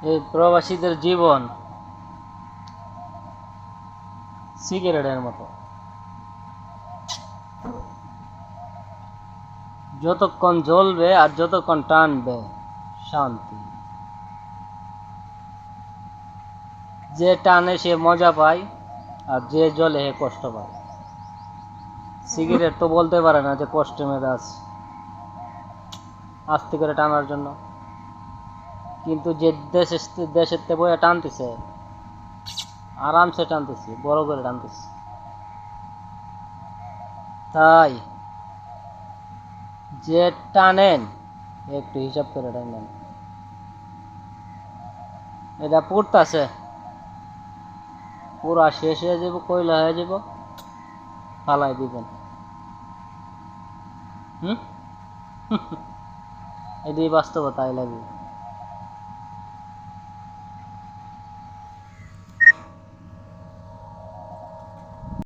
এই প্রবাসীদের জীবন সিগারেটের মতো, যতক্ষণ জ্বলবে আর যতক্ষণ টানবে শান্তি। যে টানে সে মজা পায়, আর যে জ্বলে সে কষ্ট পায়। সিগারেট তো বলতে পারে না যে কষ্টে মেরে আছে, আস্তে করে টানার জন্য। কিন্তু যে দেশের তে বইয়া টানতেছে, আরামসে টানতেছি, বড় করে টানতেছি। তাই যে টানেন একটু হিসাব করে টানেন। এটা পড়তেছে, পুরা শেষ হয়ে যাব, কয়লা হয়ে যাব, ফালাই দিবেন। এটাই বাস্তবতা। I love you.